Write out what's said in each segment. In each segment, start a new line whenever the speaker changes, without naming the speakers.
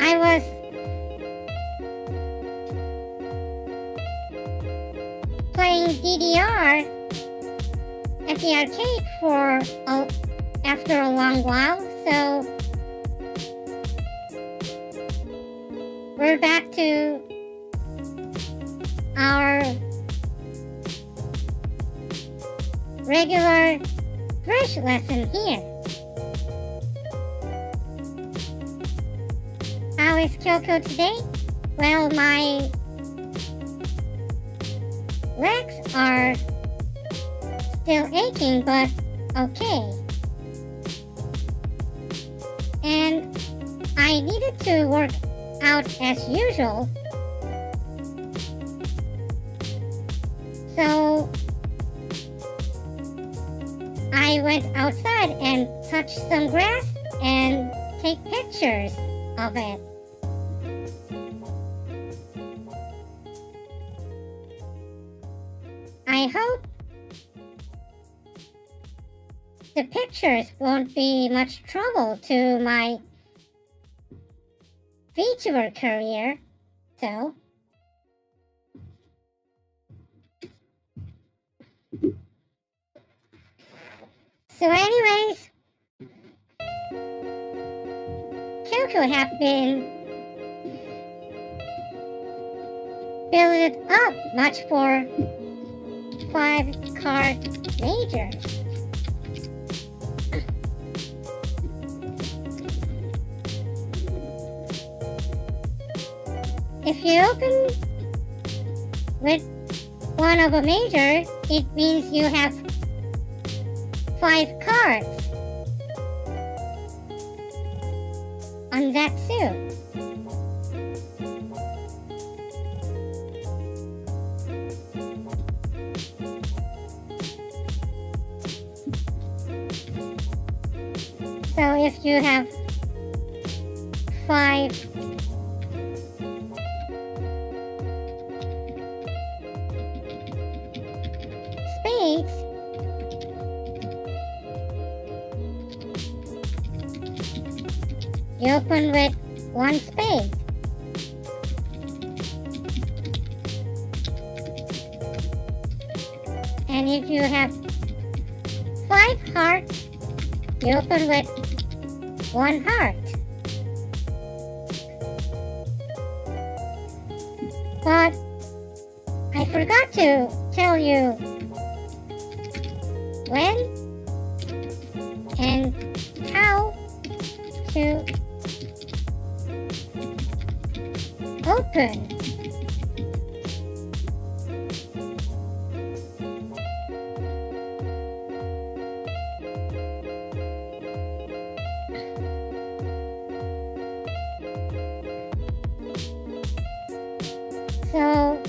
I was playing DDR at the arcade after a long while, so we're back to our regular bridge lesson here. How is Kyoko today? Well, my legs are still aching, but okay. And I needed to work out as usual. So I went outside and touched some grass and take pictures of it. I hope the pictures won't be much trouble to my VTuber career, so anyways, Kyoko have been built up much for 5-card majors. If you open with one of a major, it means you have 5 cards on that suit. So if you have 5 spades, you open with 1 spade. And if you have 5 hearts, you open with 1 heart. But I forgot to tell you when and how to open. So,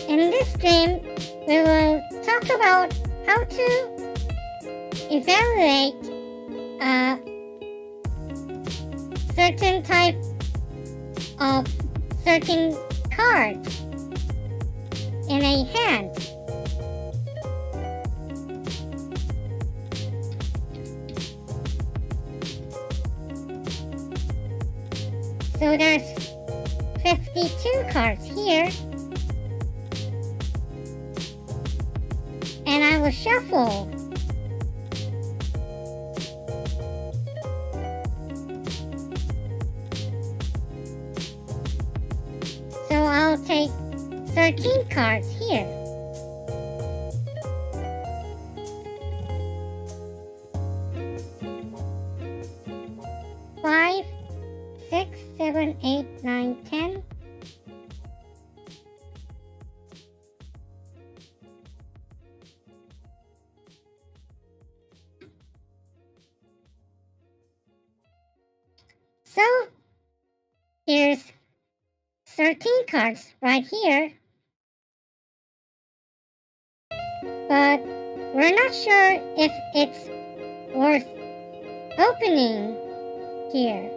in this stream, we will talk about how to evaluate a certain type of certain card in a hand. So there's 52 cards here, and I will shuffle. So I'll take 13 cards here. Five, 6, 7, 8, 9, 10. So, here's 13 cards right here. But we're not sure if it's worth opening here.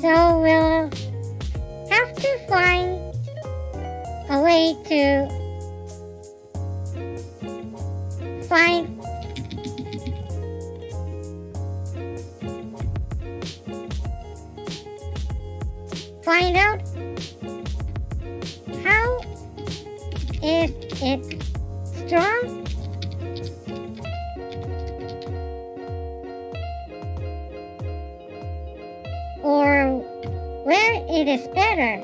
So we'll have to find a way to find out how is it strong or where it is better.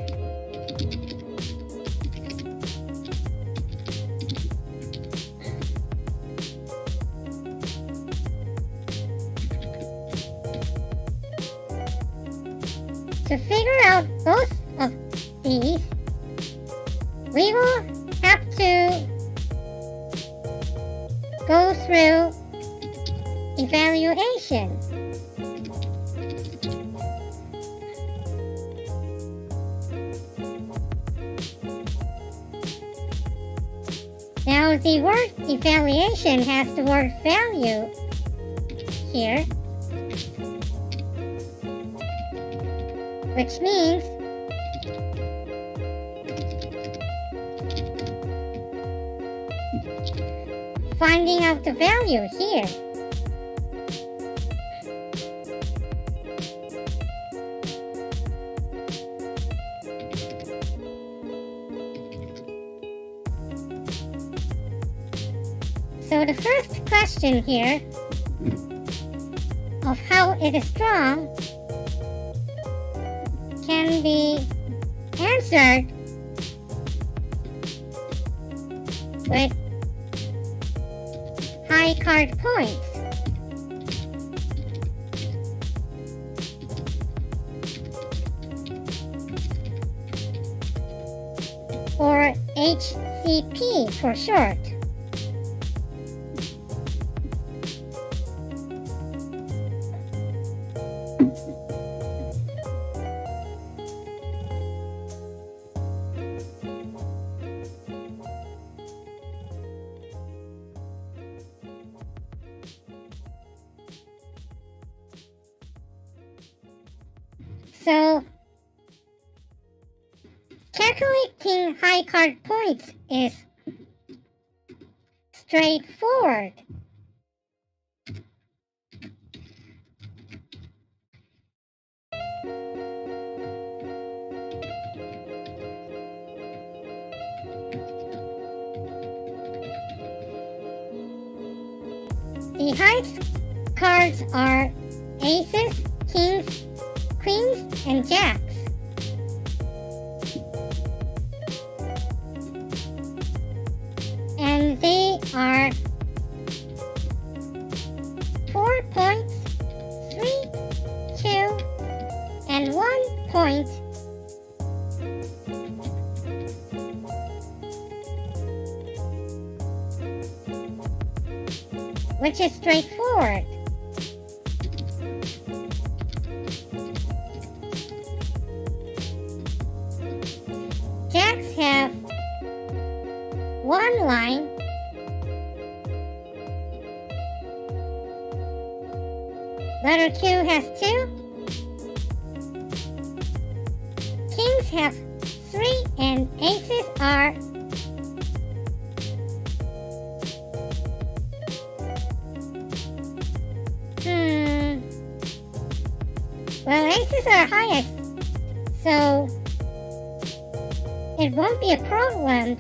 To figure out both of these, we will have to go through evaluation. Now the word evaluation has the word value here, which means finding out the value here. So the first question here of how it is strong can be answered with high card points. Or HCP for short. So, calculating high card points is straightforward. The highest cards are aces, kings, queens, and jacks. And they are 4 points, 3, 2, and 1 point. Which is straightforward. Jacks have 1 line, letter Q has 2, kings have 3, and aces are well, aces are highest, so it won't be a problem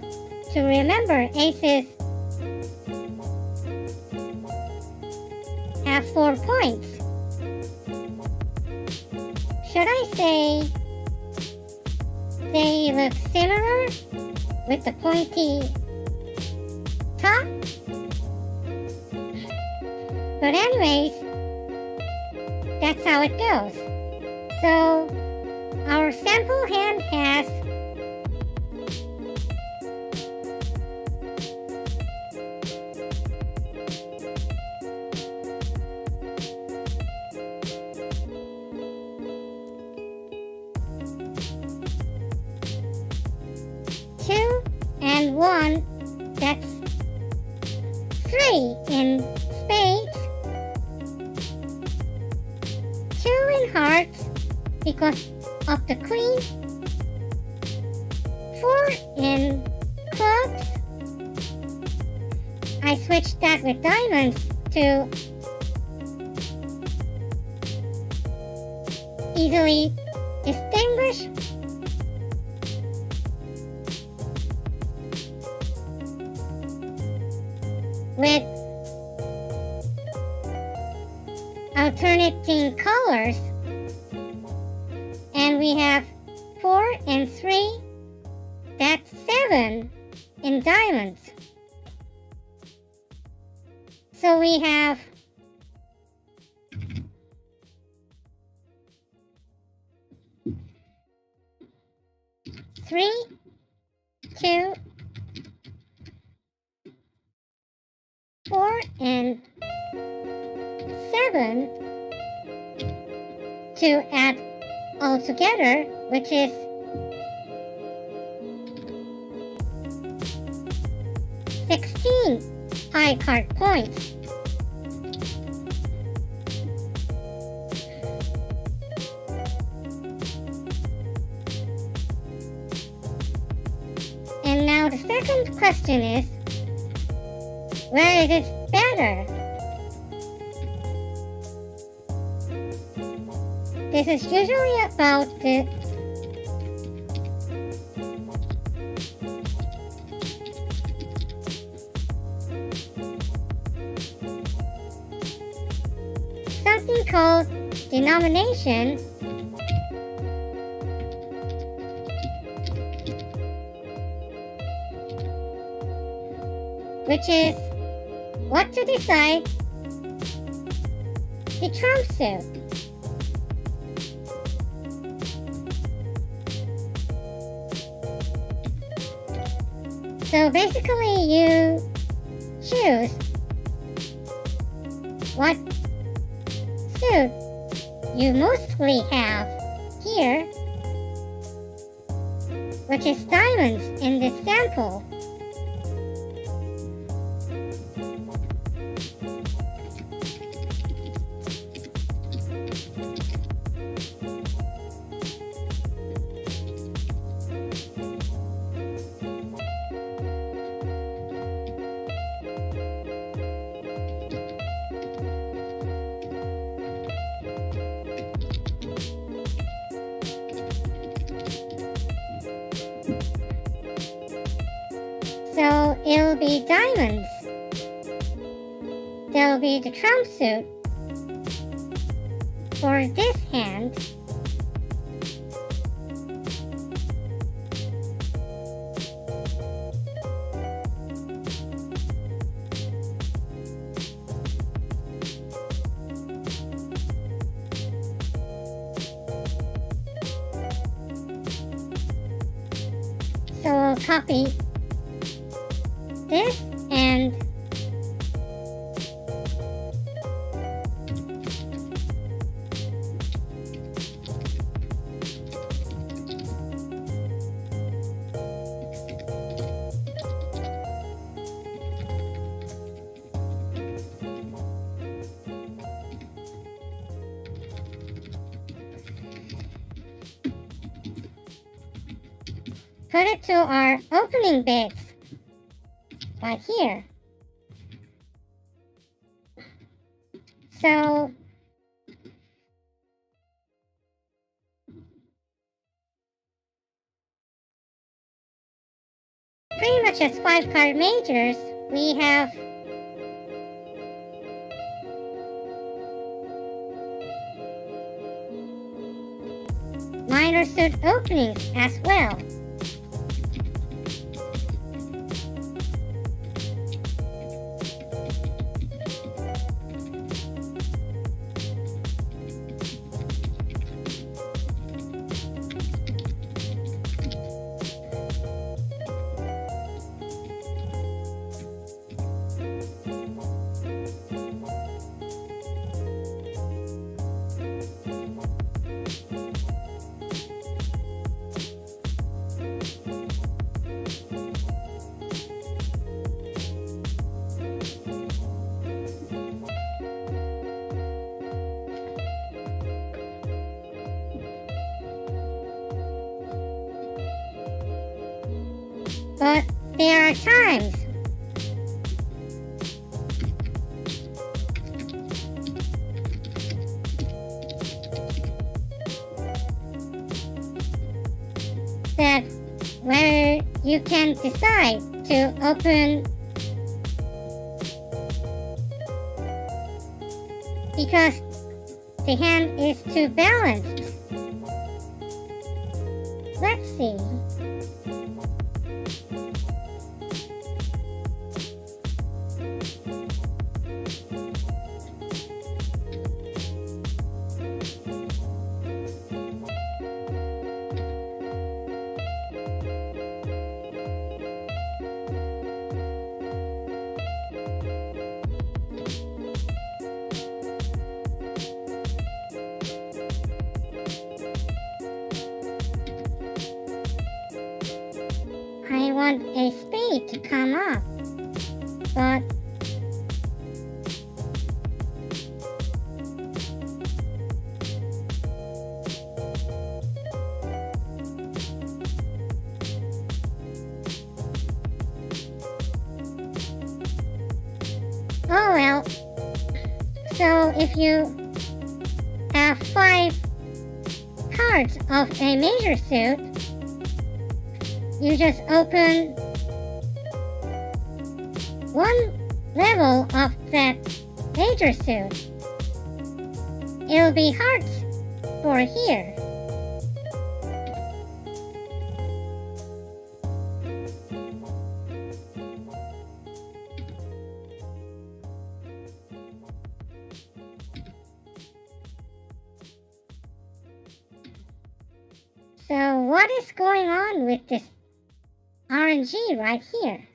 to remember aces have 4 points. Should I say they look similar with the pointy top? But anyways, that's how it goes. So our sample hand has two and 1, that's 3 in spades, 2 in hearts, because of the queen. 4 in clubs. I switched that with diamonds to easily distinguish. With alternating colors, and we have 4 and 3, that's 7 in diamonds. So we have 3, 2, 4, and 7 to add all together, which is 16 high card points. And now the second question is, where is it better? This is usually about the something called denomination, which is what to decide the trump suit. So basically you choose what suit you mostly have here, which is diamonds in this sample. So it'll be diamonds. There'll be the trump suit for this hand. So we'll copy this and put it to our opening bits right here. So pretty much as 5 card majors, we have minor suit openings as well. But there are times that where you can decide to open because the hand is too balanced. Let's see. I want a spade to come up, but oh well. So if you have 5 cards of a major suit, you just open one level of that major suit. It'll be hearts for here. So what is going on with this RNG right here?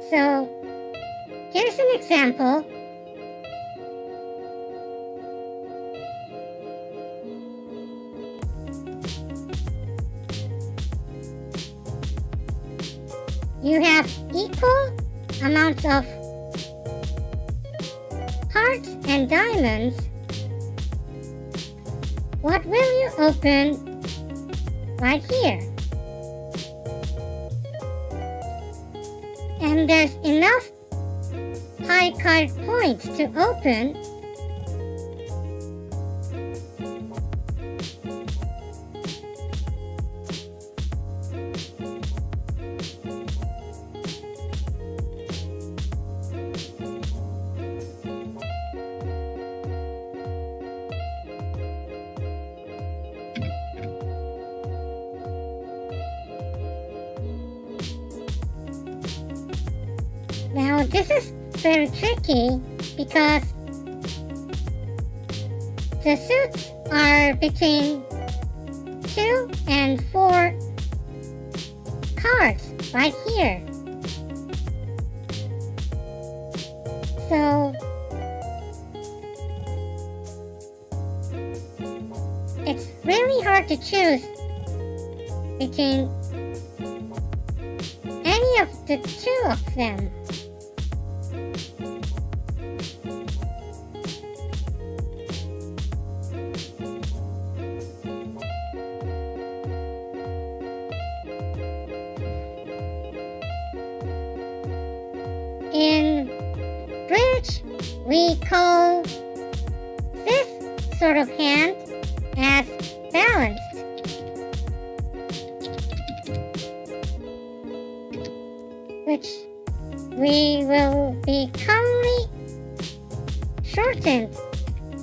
So here's an example. You have equal amounts of hearts and diamonds. What will you open right here? And there's enough high card points to open Now this is very tricky because the suits are between 2 and 4 cards right here. So it's really hard to choose between any of the 2 of them. In bridge, we call this sort of hand as balanced. Which we will be commonly shortened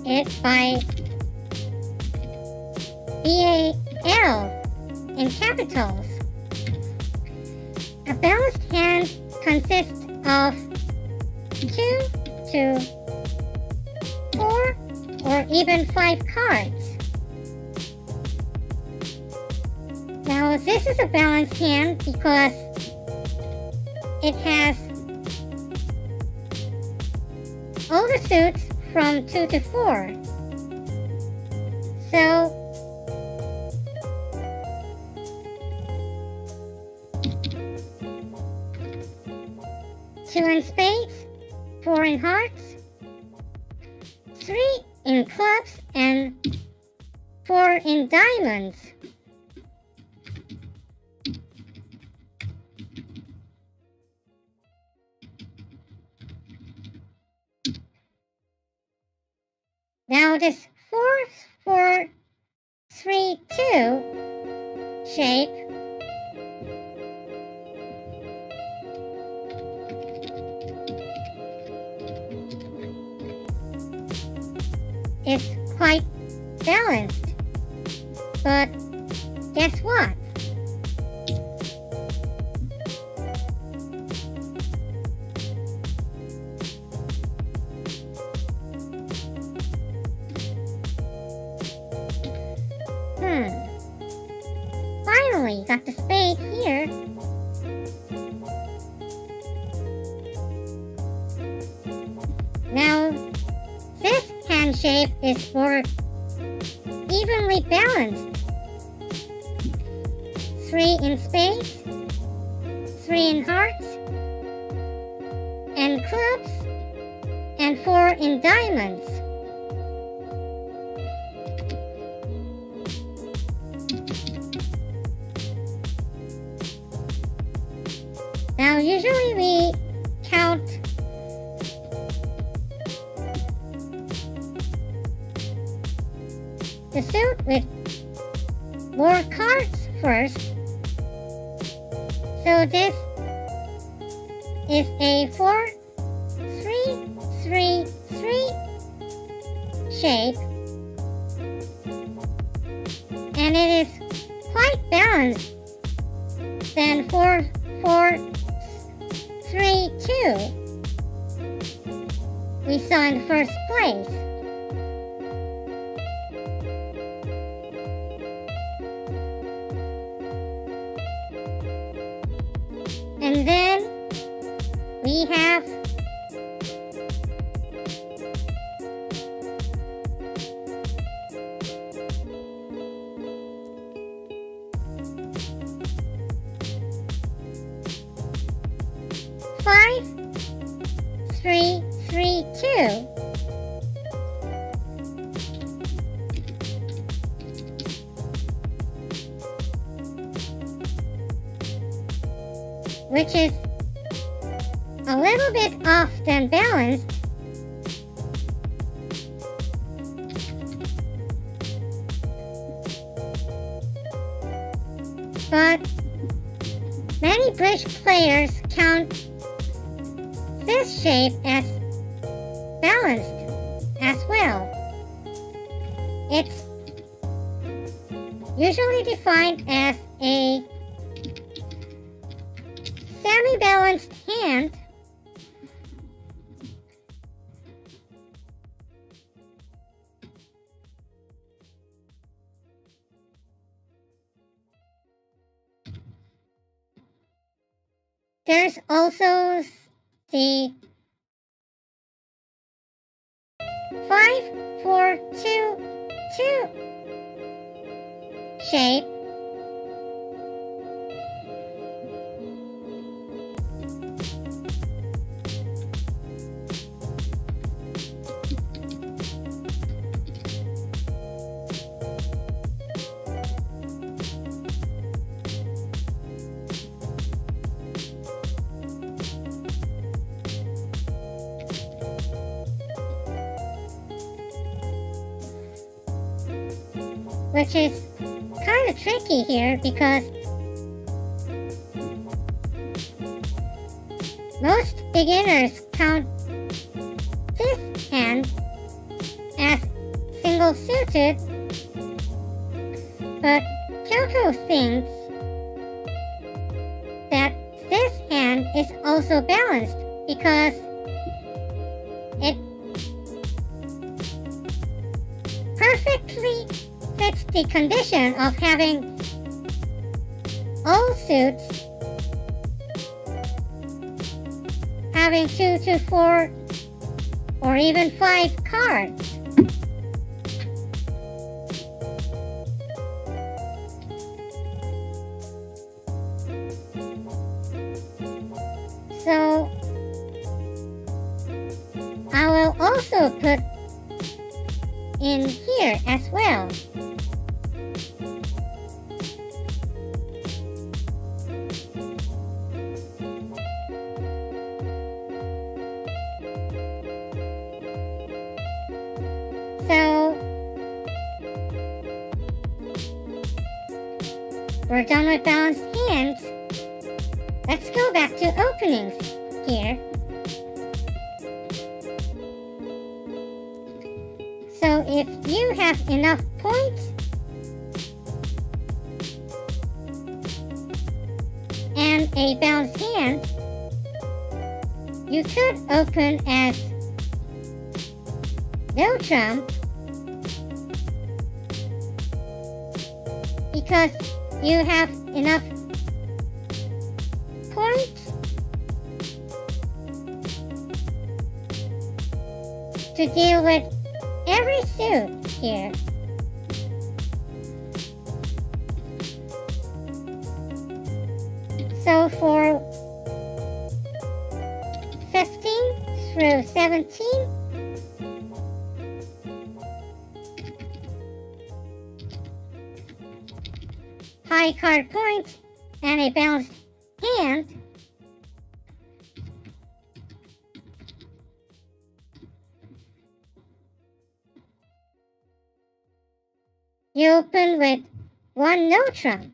it by BAL in capitals. A balanced hand consists of 2 to 4 or even 5 cards. Now this is a balanced hand because it has all the suits from 2 to 4. So two in spades, 4 in hearts, 3 in clubs and 4 in diamonds. Now this 4-4-3-2 shape is quite balanced. But guess what? Finally got the spade here. Now this hand shape is more evenly balanced. 3 in spades, 3 in hearts, and clubs, and 4 in diamonds. Now usually we count the suit with more cards first. So this is a 4-3-3-3 shape, and it is quite balanced than 4-4-3-2 we saw in the first place. And then we have five, 3, 3, 2. Which is a little bit off than balanced. But many bridge players count this shape as balanced as well. It's usually defined as a semi-balanced hand there's also the 5-4-2-2 shape, which is kind of tricky here because most beginners count this hand as single suited, but Kyouko thinks that this hand is also balanced because it perfectly fits the condition of having all suits having 2 to 4 or even 5 cards. So I will also put in here as well. So we're done with balanced hands. Let's go back to openings here. So if you have enough points and a balanced hand, you could open as Notrump because you have enough points to deal with every suit here. So for 15 through 17, high card points and a balanced hand, you open with one no trump.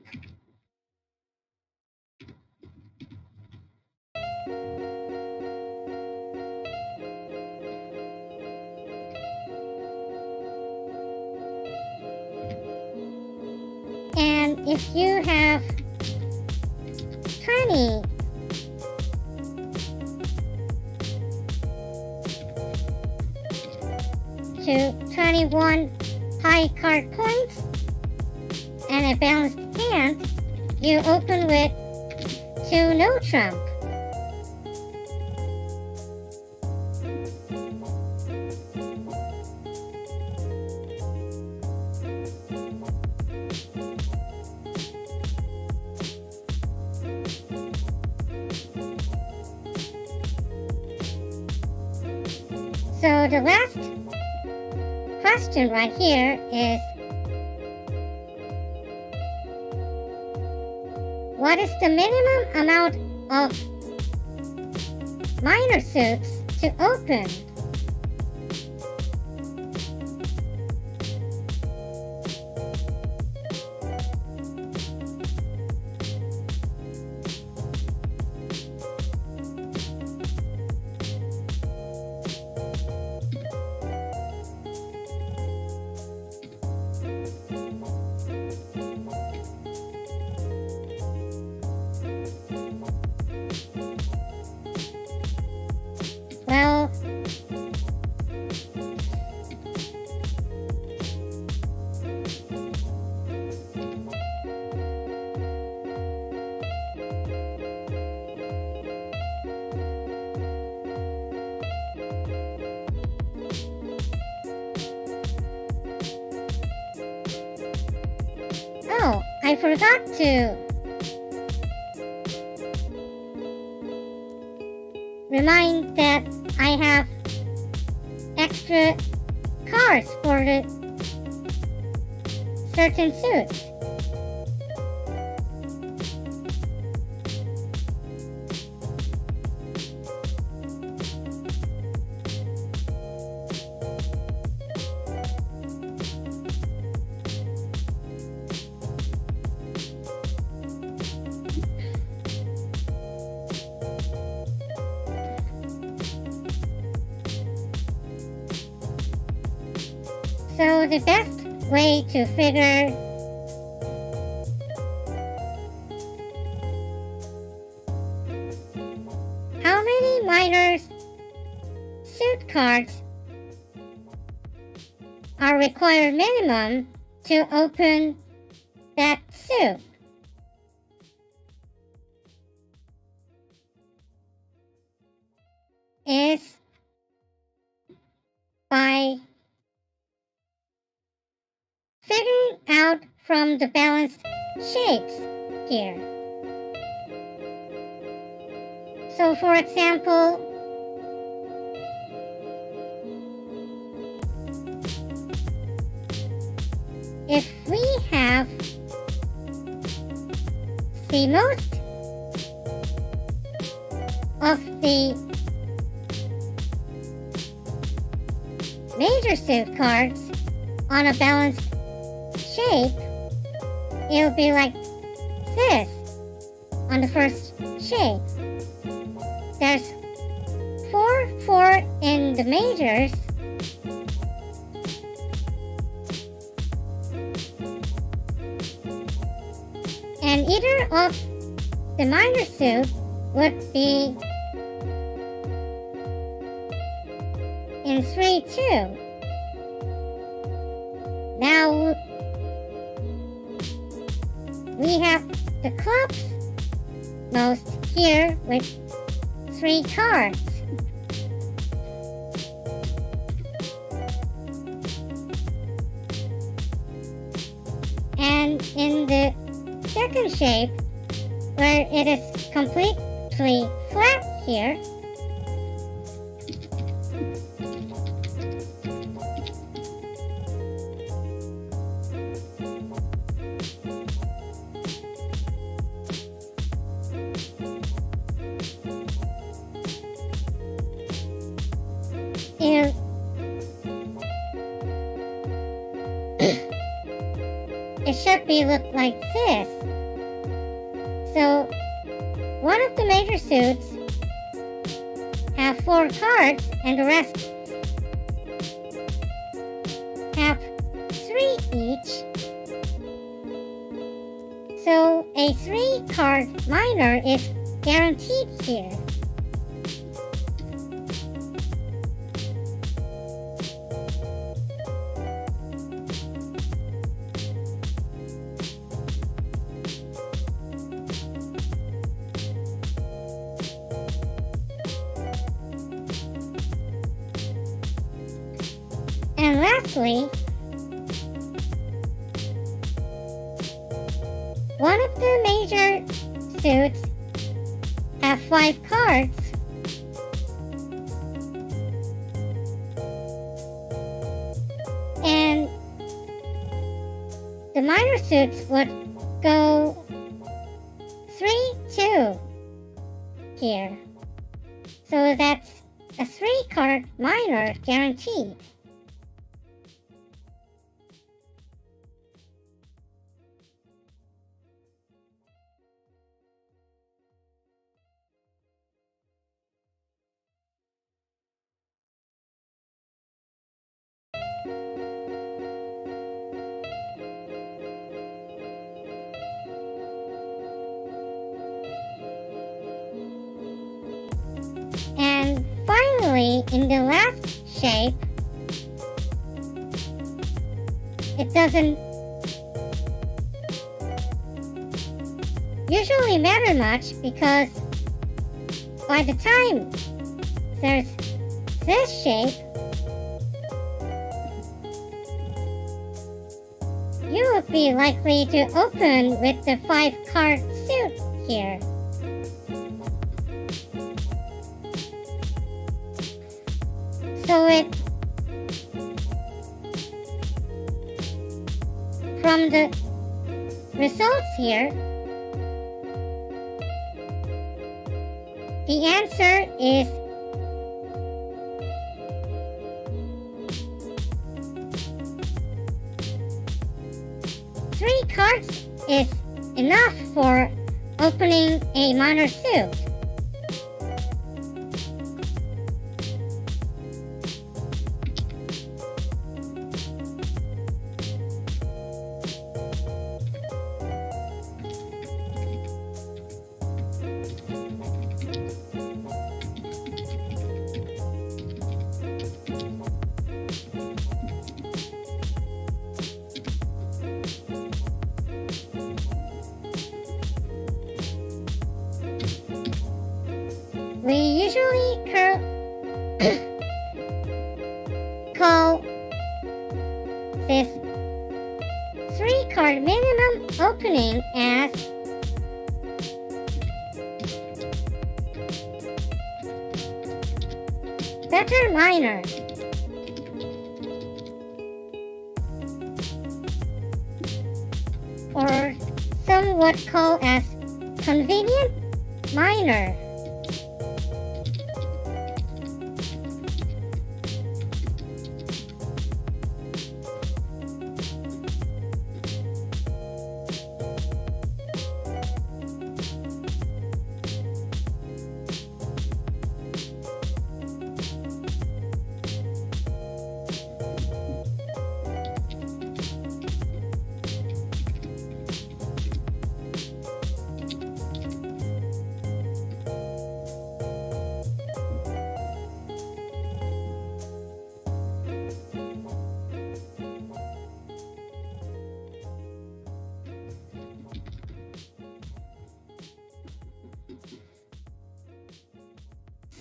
And if you have 20 to 21 high card points and a balanced hand, you open with 2 no trump. So the last question right here is, what is the minimum amount of minor suits to open? Well, oh, I forgot to remind that I have extra cards for the certain suits. So the best way to figure how many minor suit cards are required minimum to open that suit is by figuring out from the balanced shapes here. So for example, see most of the major suit cards on a balanced shape, it'll be like this on the first shape. There's 4 in the majors, and either of the minor suit would be in 3-2. Now we have the clubs most here with 3 cards. And in the second shape, where it is completely flat here, it should be look like this. So one of the major suits have 4 cards and the rest have 3 each. So a 3-card minor is guaranteed here. And lastly, one of the major suits have 5 cards, and the minor suits would go 3-2 here. So that's a 3-card minor guaranteed. And finally, in the last shape, it doesn't usually matter much because by the time there's this shape, you would be likely to open with the 5-card suit here. So from the results here, the answer is three cards is enough for opening a minor suit. We usually call this 3-card minimum opening as better minor. Or some would call as convenient minor.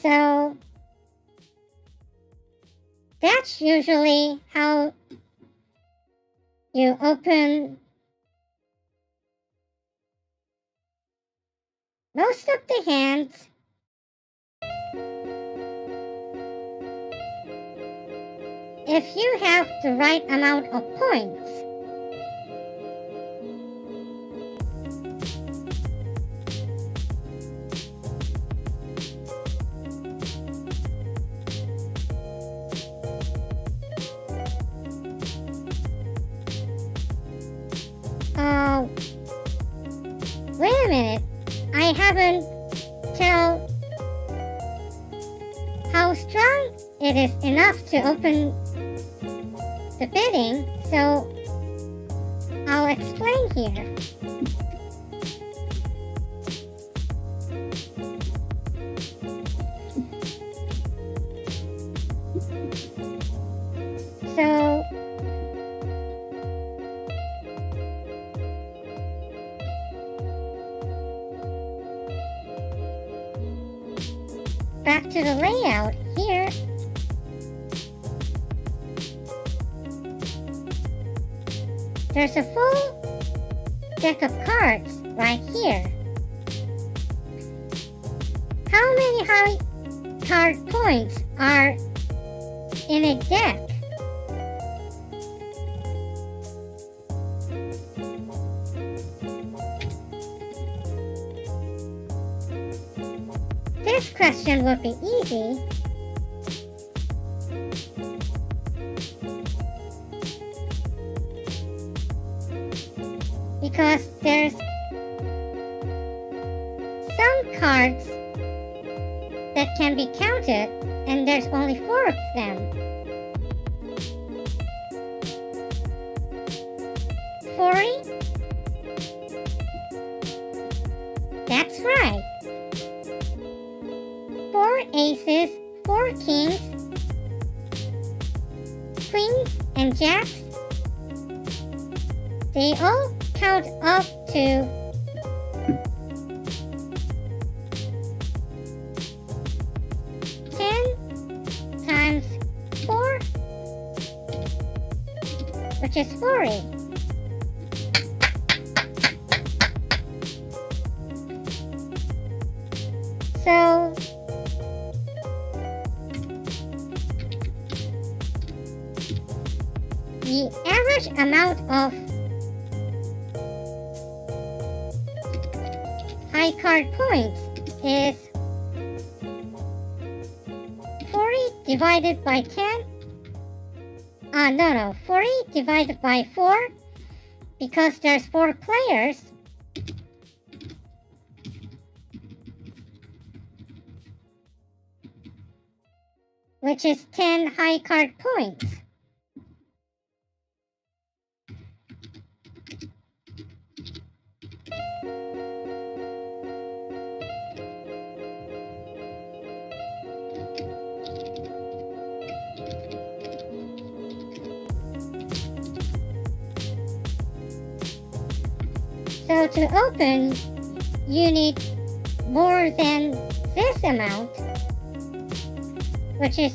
So that's usually how you open most of the hands. If you have the right amount of points. Wait a minute, I haven't tell how strong it is enough to open the bidding, so I'll explain here. So back to the layout here. There's a full deck of cards right here. How many high card points are in a deck? This question would be easy. Because there's some cards that can be counted and there's only 4 of them. 40? That's right. 4 aces, 4 kings, queens, and jacks. They all count up to 10 times 4, which is 40. So the average amount of high card points is 40 divided by 10. 40 divided by 4 because there's 4 players. Which is 10 high card points. So to open, you need more than this amount, which is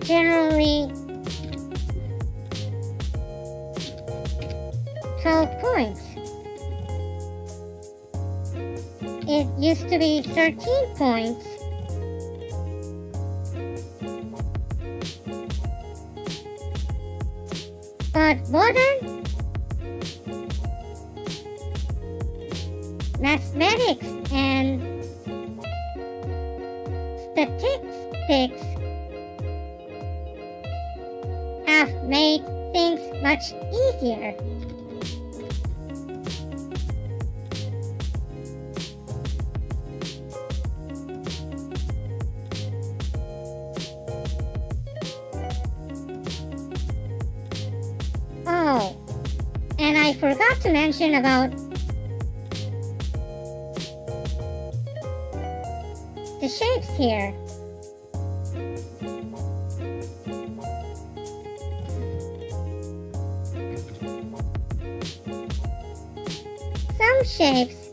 generally 12 points. It used to be 13 points. But modern mathematics and statistics have made things much easier. Oh, and I forgot to mention about the shapes here. Some shapes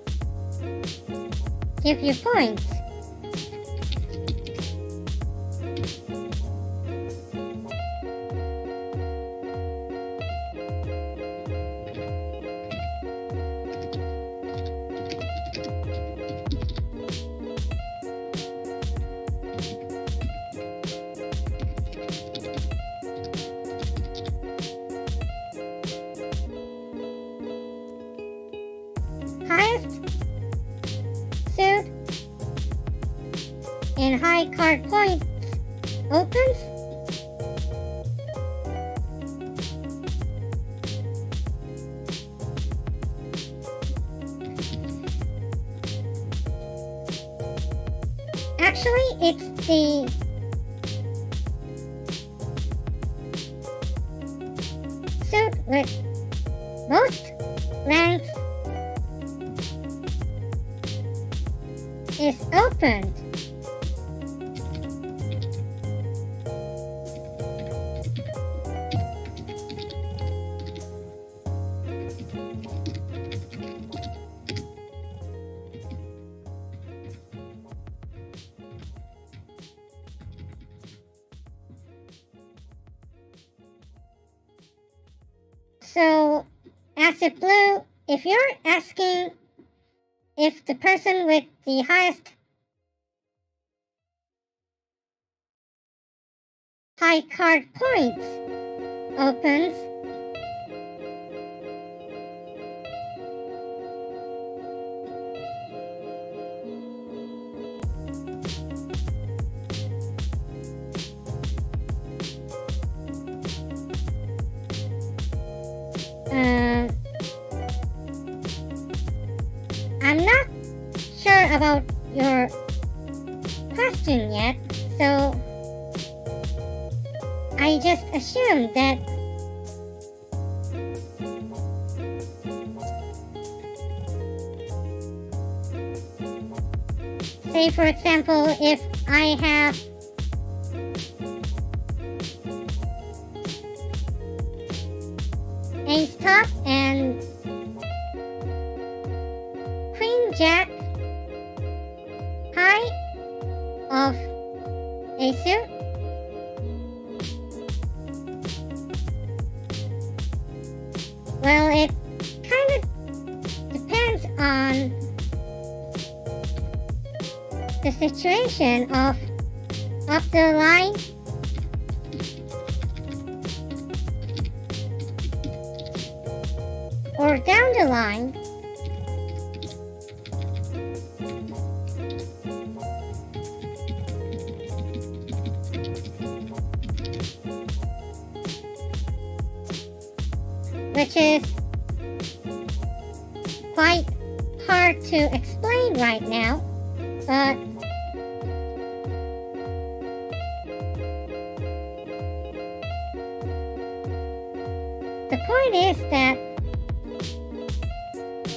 give you points. Highest suit in high card points opens. Actually, it's the suit with most ranks is opened. So, acid blue, if you're asking if the person with the highest high card points opens, I'm not sure about your question yet, so I just assumed that say for example, if I have ace top and queen jack high of a suit, well, it kind of depends on the situation of up the line or down the line. Which is quite hard to explain right now, but the point is that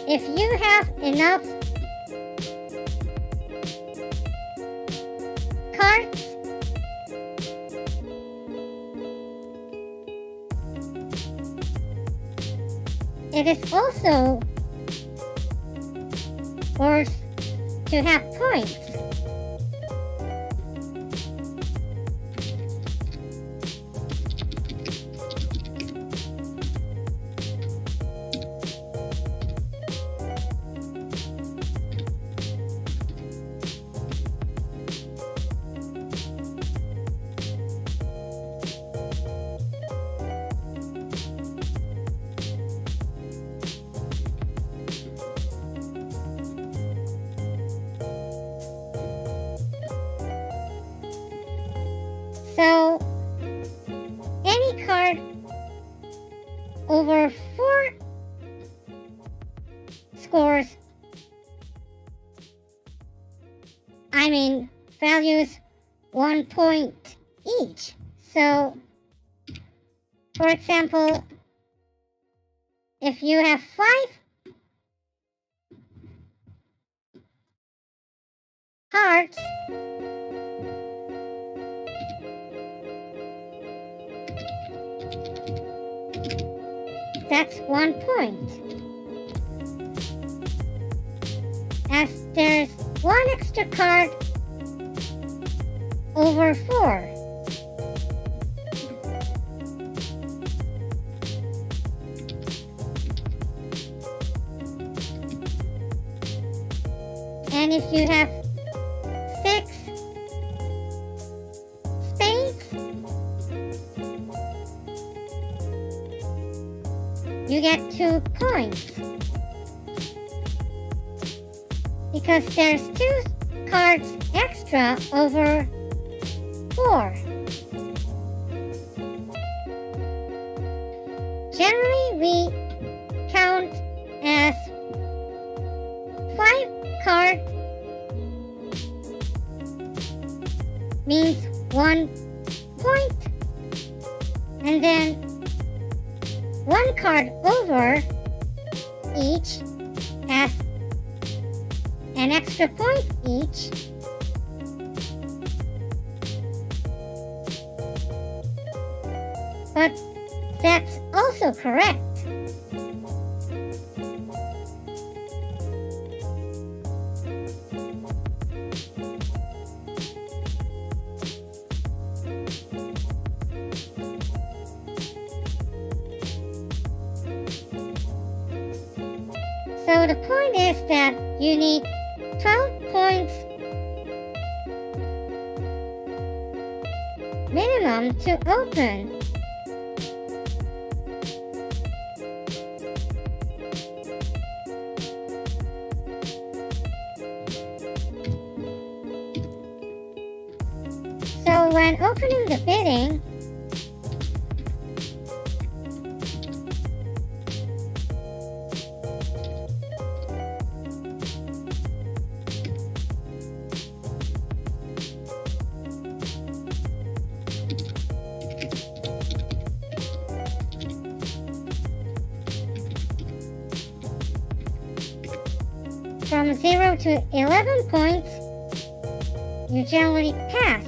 if you have enough cards, it is also worth to have points. scores, values 1 point each. So, for example, if you have 5 hearts, that's 1 point. As there's 1 extra card over 4. And if you have 6 spades, you get 2 points. Because there's 2 cards extra over 4. Generally, we count as 5 cards means 1 point, and then 1 card over each has an extra point each. But that's also correct. So the point is that you need 12 points minimum to open. So when opening the bidding, from 0 to 11 points, you generally pass.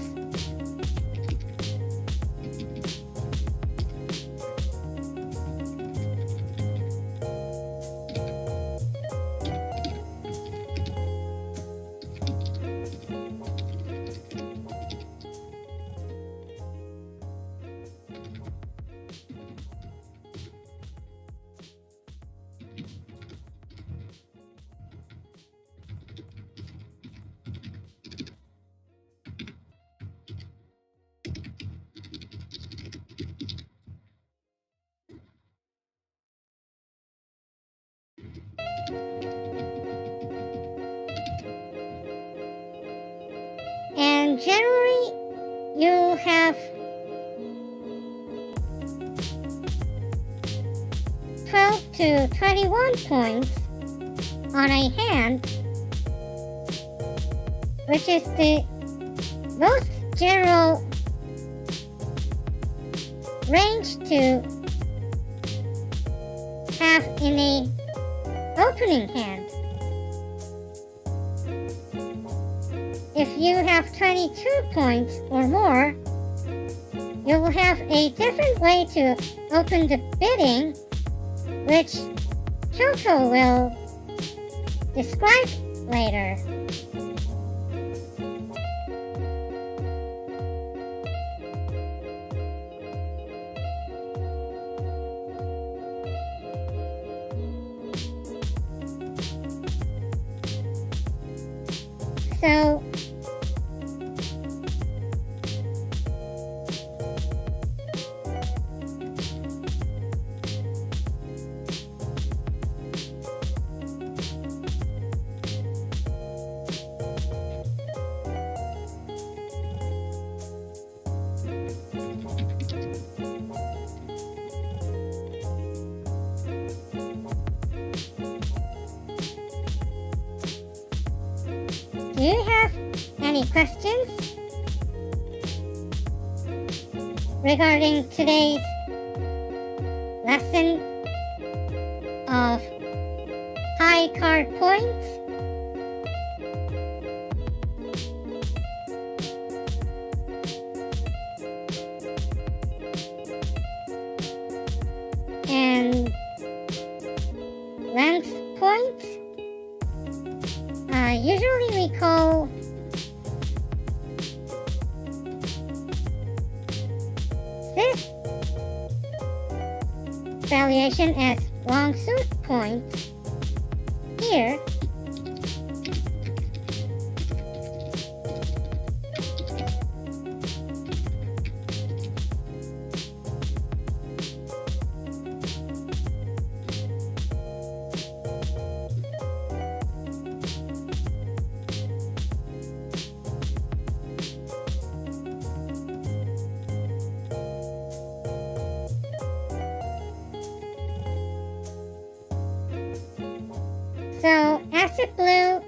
And generally, you have 12 to 21 points on a hand, which is the most general range to have in a opening hand. If you have 22 points or more, you will have a different way to open the bidding, which Kyouko will describe later. So, Do you have any questions regarding today's lesson of high card points? And length points? Usually we call this valuation as long suit points here. So, acid blue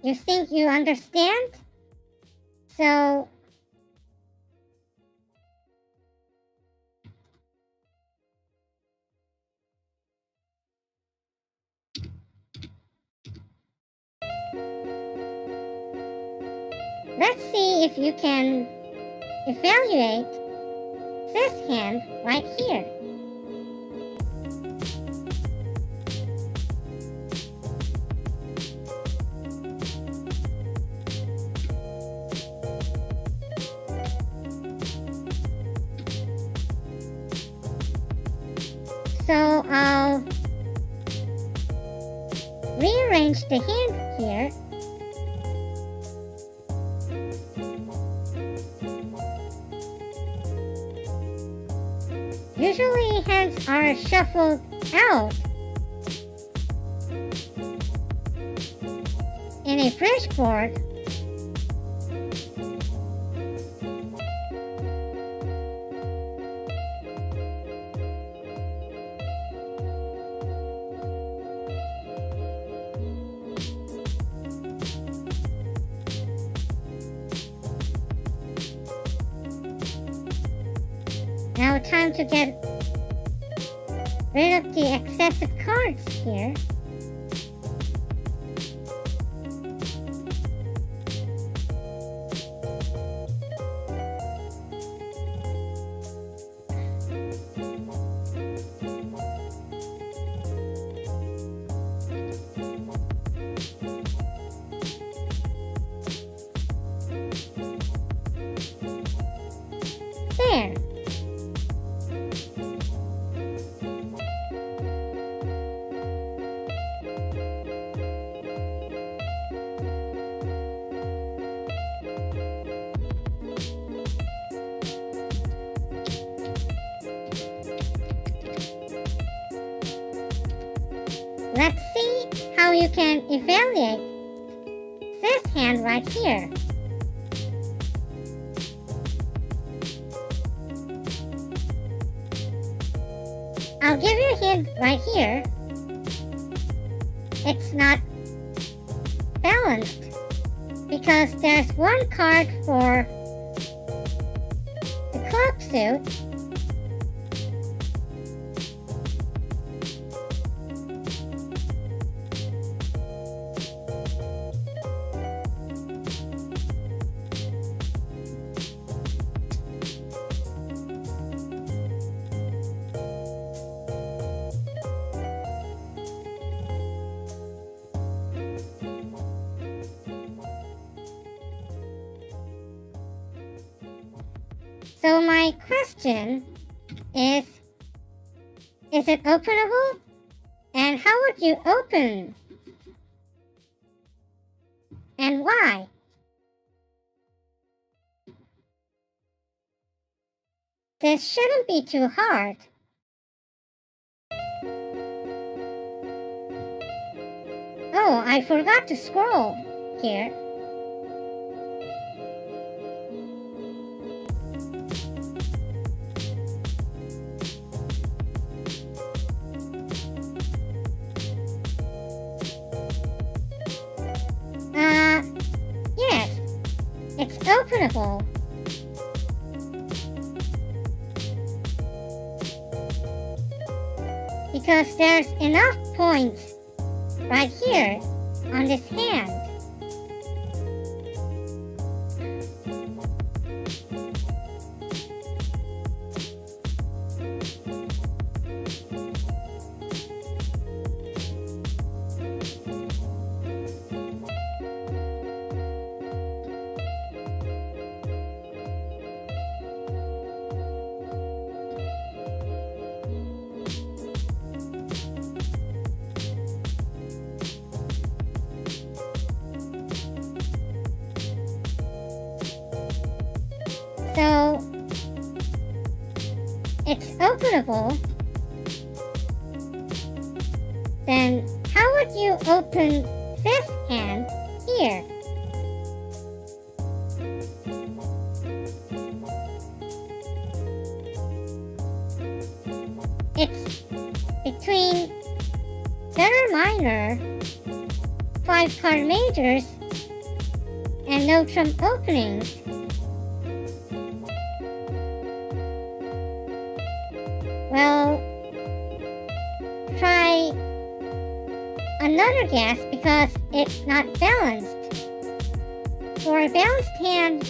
you think you understand? So, let's see if you can evaluate this hand right here. So I'll rearrange the hand here. Usually hands are shuffled out in a bridge board. Now time to get rid of the excessive cards here. There. Let's see how you can evaluate this hand right here. I'll give you a hint right here. It's not balanced because there's one card for the club suit So my question is it openable? And how would you open? And why? This shouldn't be too hard. Oh, I forgot to scroll here. openable. Because there's enough points right here on this hand. So it's openable. Then how would you open this hand here? It's between better minor, 5-card majors, and Notrump openings. Well, try another guess because it's not balanced. For a balanced hand,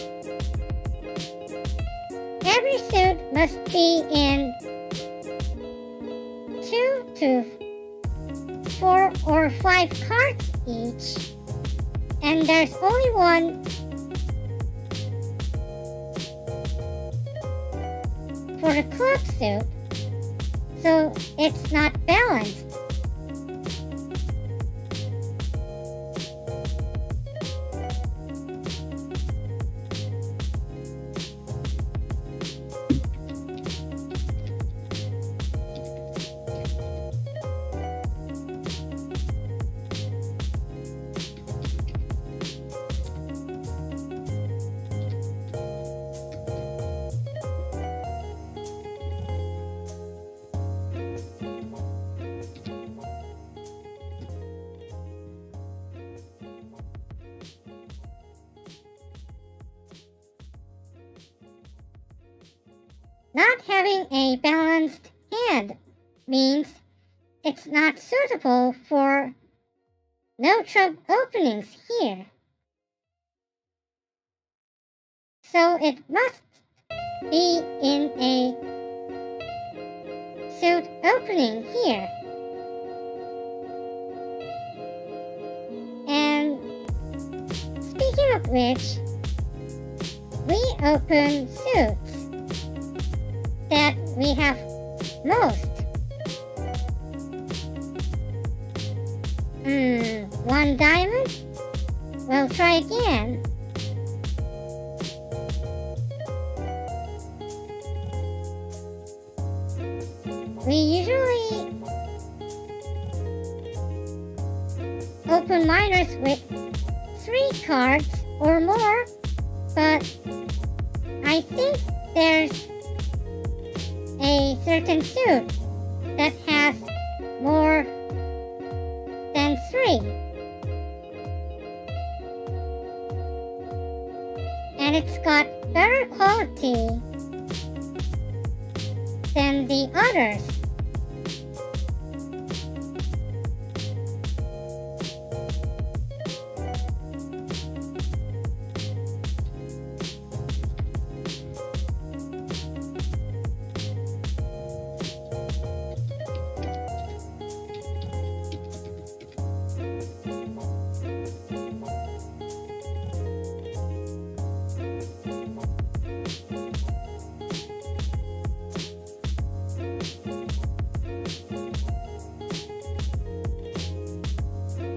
every suit must be in 2 to 4 or 5 cards each, and there's only one for the club suit. So it's not balanced. Not having a balanced hand means it's not suitable for no-trump openings here. So it must be in a suit opening here. And speaking of which, we open suits that we have most. One diamond? We'll try again. We usually open minors with 3 cards or more, but I think there's a certain suit that has more than 3. And it's got better quality than the others.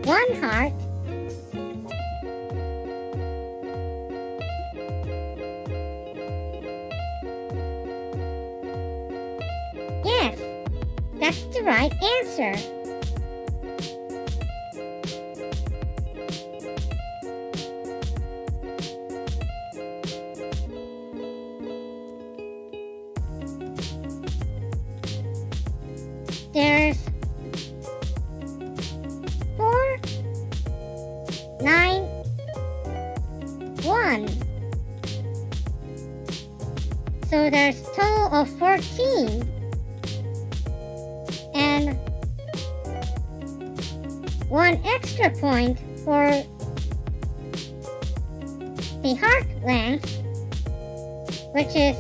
One heart. Yes, that's the right answer. There's 4, 9, 1, So there's total of 14. And one extra point for the heart length, which is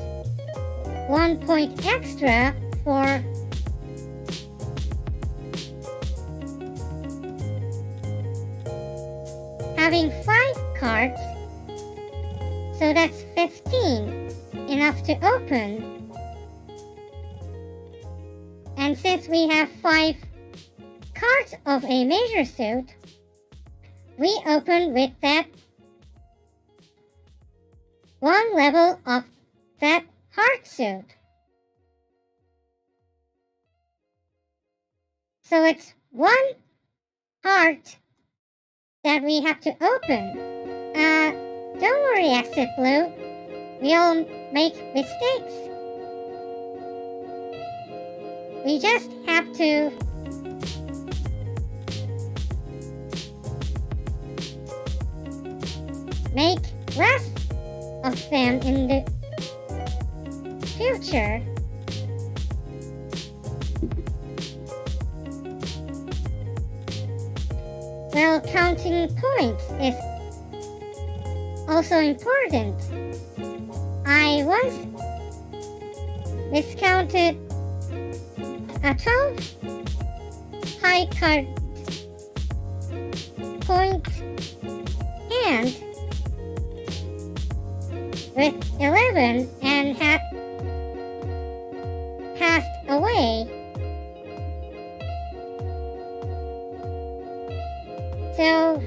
1 point extra for having 5 cards. So that's 15, enough to open. And since we have 5 cards of a major suit, we open with that one level of that heart suit. So it's one heart that we have to open. Don't worry, Exit Blue. We all make mistakes. We just have to make less of them in the future. Well, counting points is also important. I once miscounted a 12 high card point hand with 11 and had passed away. So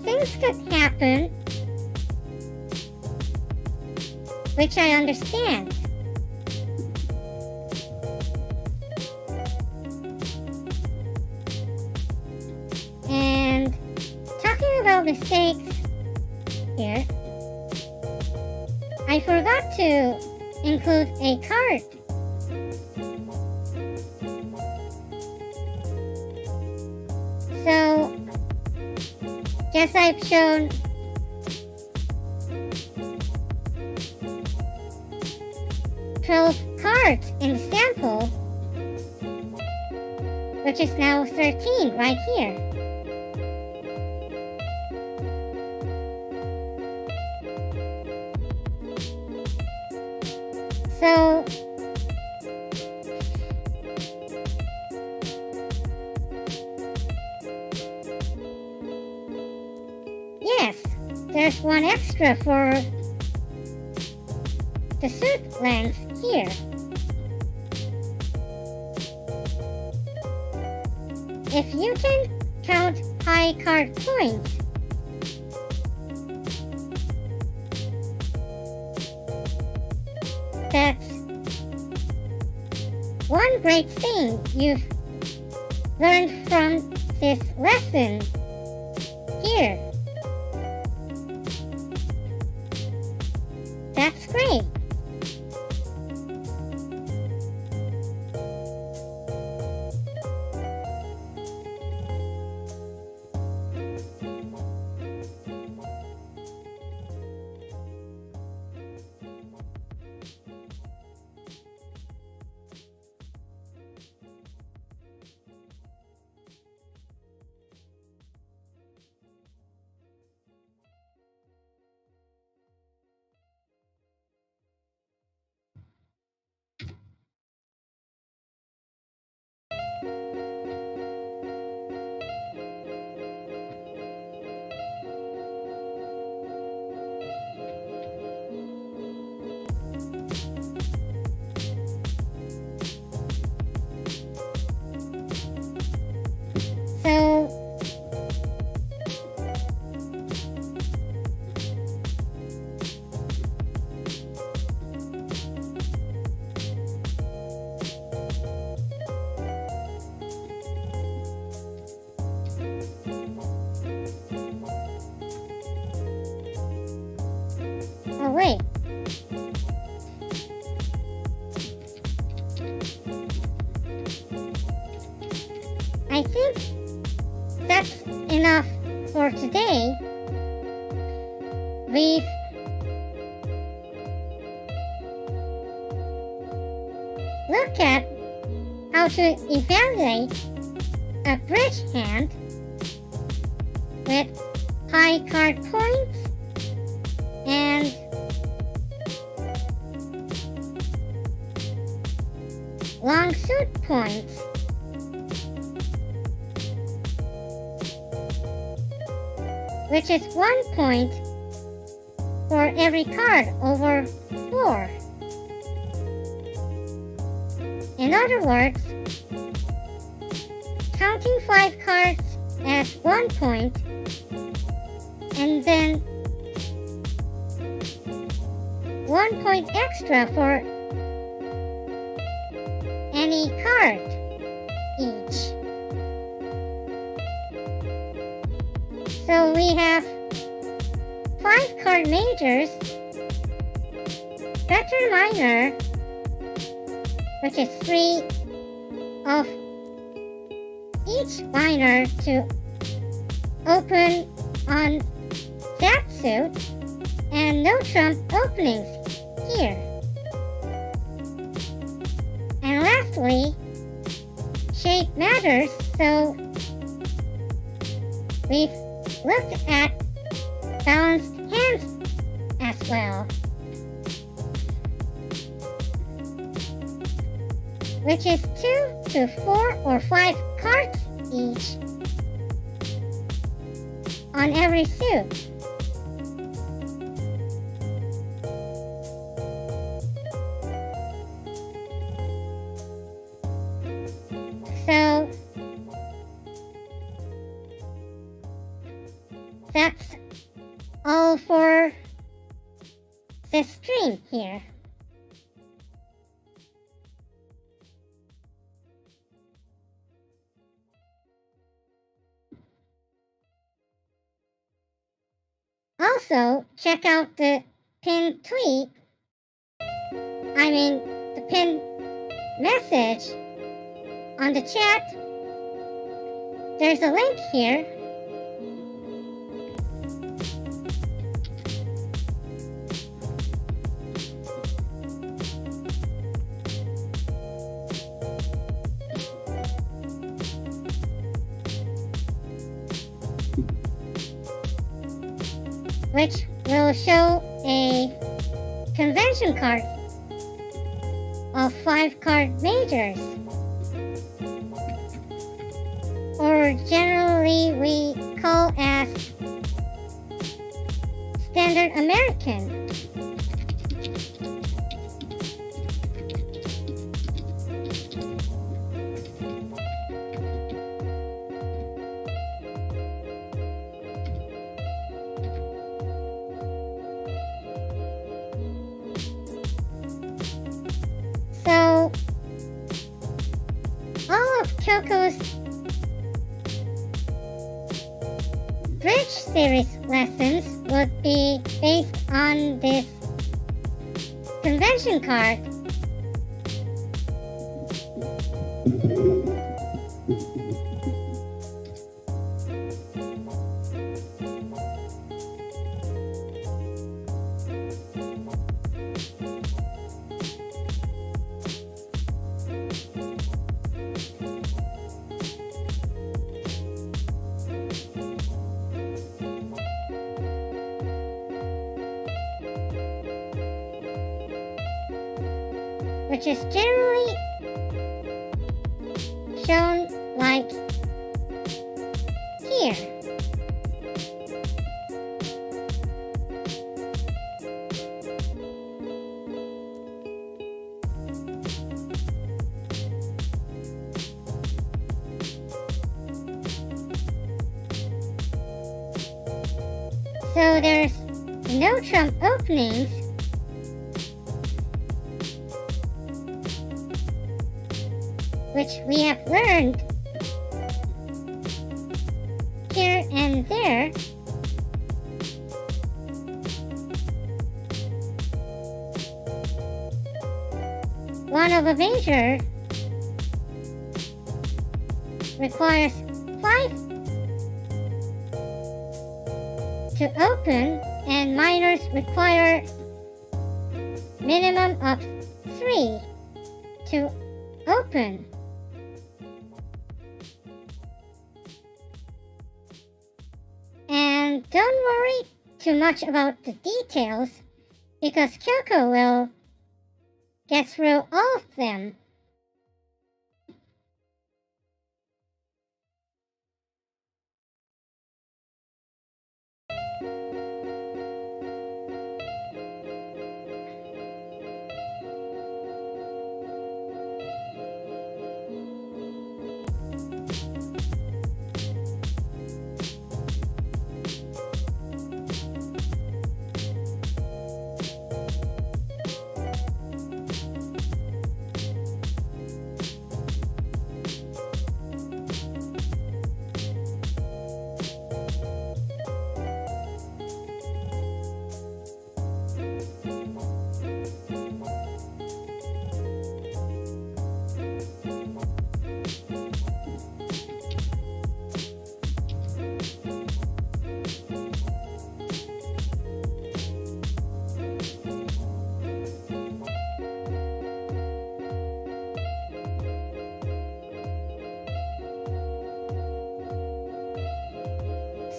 things could happen, which I understand. And talking about mistakes here, I forgot to include a card. So, guess I've shown cards in the sample, which is now 13 right here. So, yes, there's one extra for the suit length here. If you can count high card points, that's one great thing you've learned from this lesson here. That's great. Oh wait. I think that's enough for today. We've look at how to evaluate a bridge hand with high card points and long suit points. Which is 1 point for every card over 4. In other words, counting 5 cards as 1 point and then 1 point extra for any card each. So we have 5 card majors, better minor, which is 3 of each minor to open on that suit, and Notrump openings here. And lastly, shape matters, so we've looked at balanced hands as well, which is 2 to 4 or 5 cards each on every suit. So that's all for this stream here. Also, check out the pinned tweet, the pinned message on the chat. There's a link here. Which will show a convention card of 5 card majors, or generally we call as standard American. So, all of Kyoko's Bridge Series lessons would be based on this convention card. Which is generally shown like here. So there's no Trump openings, which we have learned here and there. One of a major requires 5 to open, and minors require minimum of 3 to open. And don't worry too much about the details, because Kyoko will get through all of them.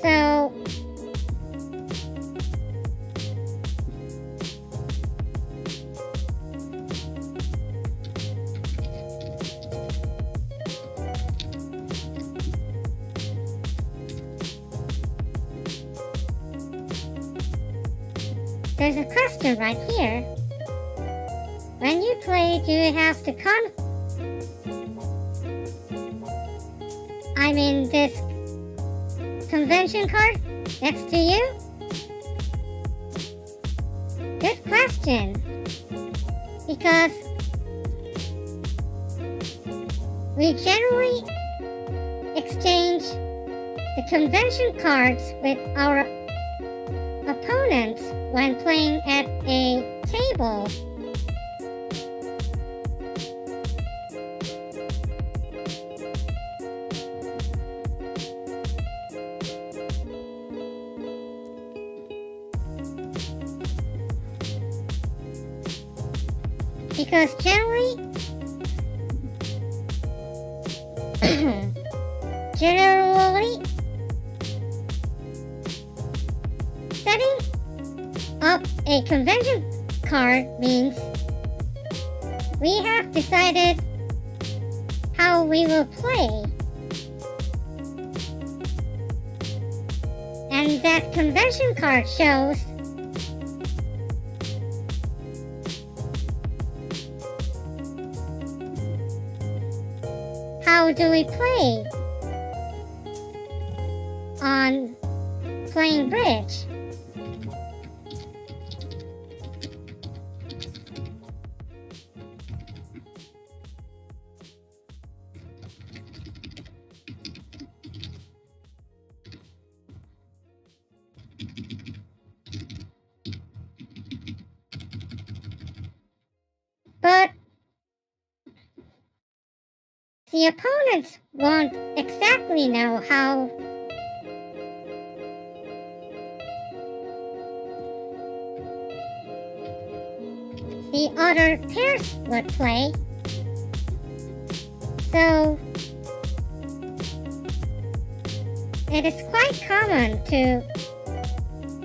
So, there's a question right here. When you play, do you have the this convention card next to you? Good question. Because we generally exchange the convention cards with our opponents when playing at a table. Because generally, setting up a convention card means we have decided how we will play. And that convention card shows how do we play on playing bridge. But the opponents won't exactly know how the other pairs would play. So it is quite common to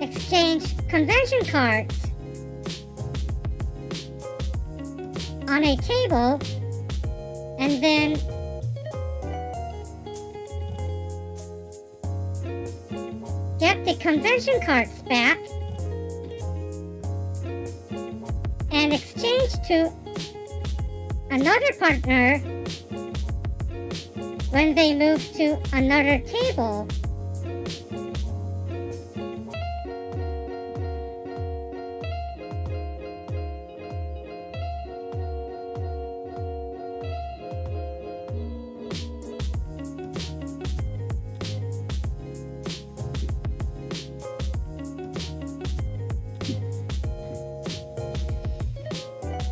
exchange convention cards on a table and then get the convention cards back and exchange to another partner when they move to another table.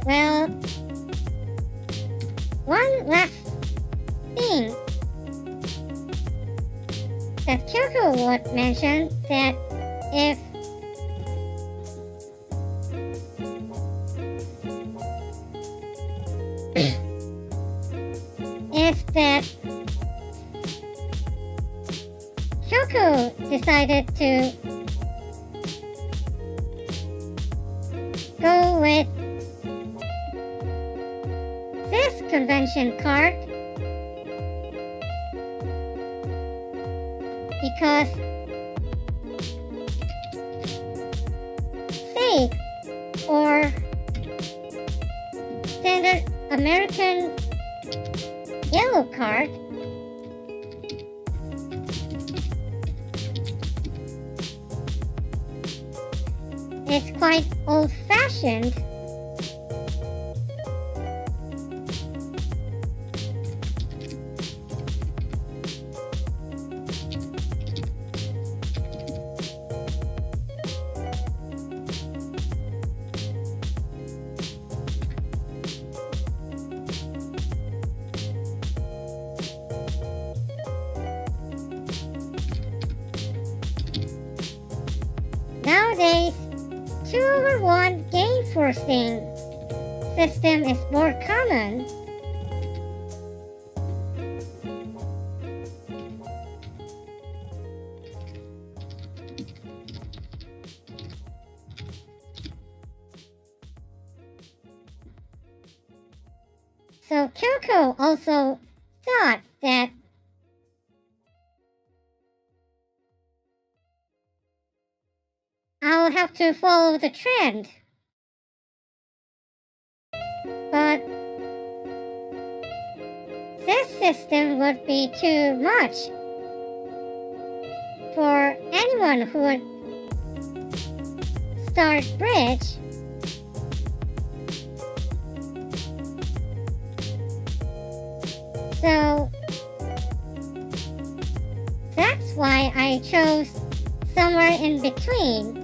Well, one last thing that Kyoko would mention, that if that Kyouko decided to go with this convention card because fake or standard American yellow card is quite old-fashioned. Nowadays, 2-over-1 game forcing system is more common. So Kyouko also thought that I'll have to follow the trend. But this system would be too much for anyone who would start bridge. So that's why I chose somewhere in between.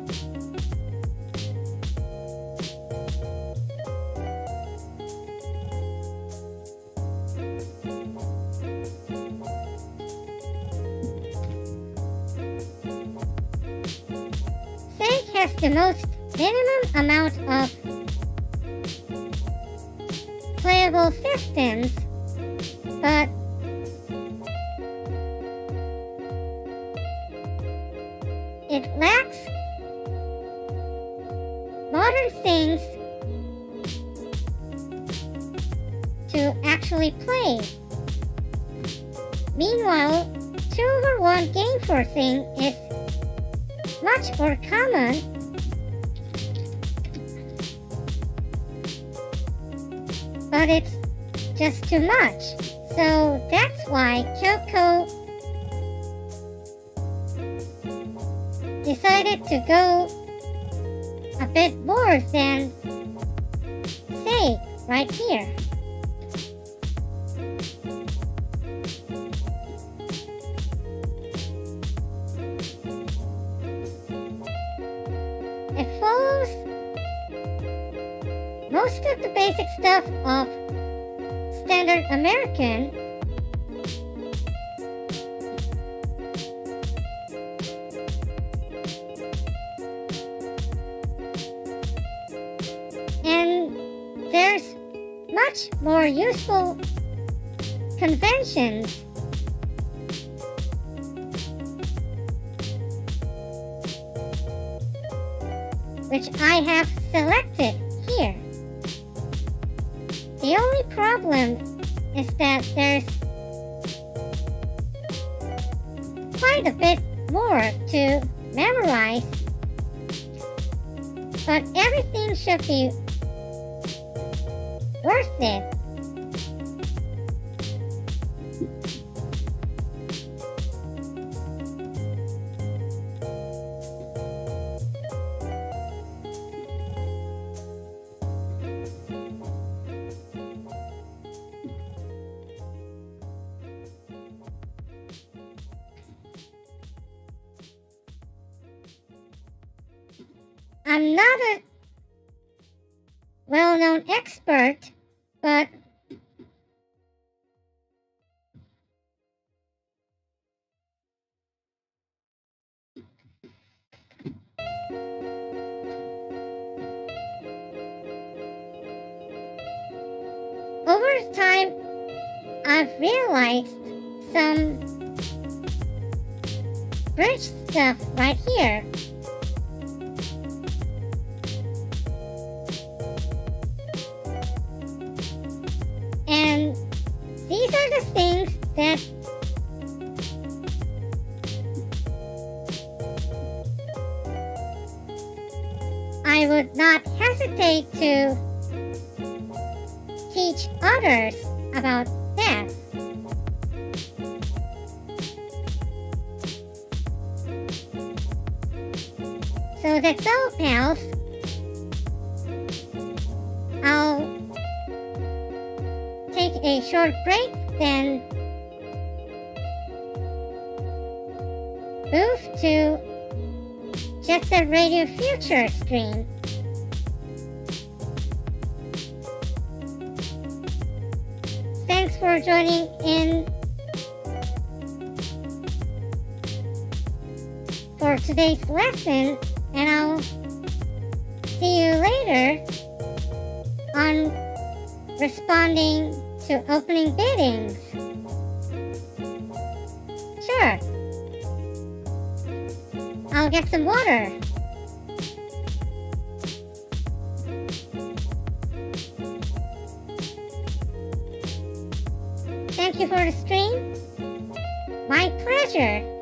Has the most minimum amount of playable systems, but it lacks modern things to actually play. Meanwhile, 2-over-1 game forcing is much more common, but it's just too much. So that's why Kyouko decided to go a bit more than say right here. It follows most of the basic stuff of standard American, and there's much more useful conventions which I have selected here. The only problem is that there's quite a bit more to memorize, but everything should be worth it. I'm not a well-known expert, but over time I've realized some bridge stuff right here. And these are the things that I would not hesitate to teach others about death. So that's all, pals. I'll take a short break, then move to Jet Set Radio Future stream. Thanks for joining in for today's lesson, and I'll see you later on responding to opening biddings. Sure. I'll get some water. Thank you for the stream. My pleasure.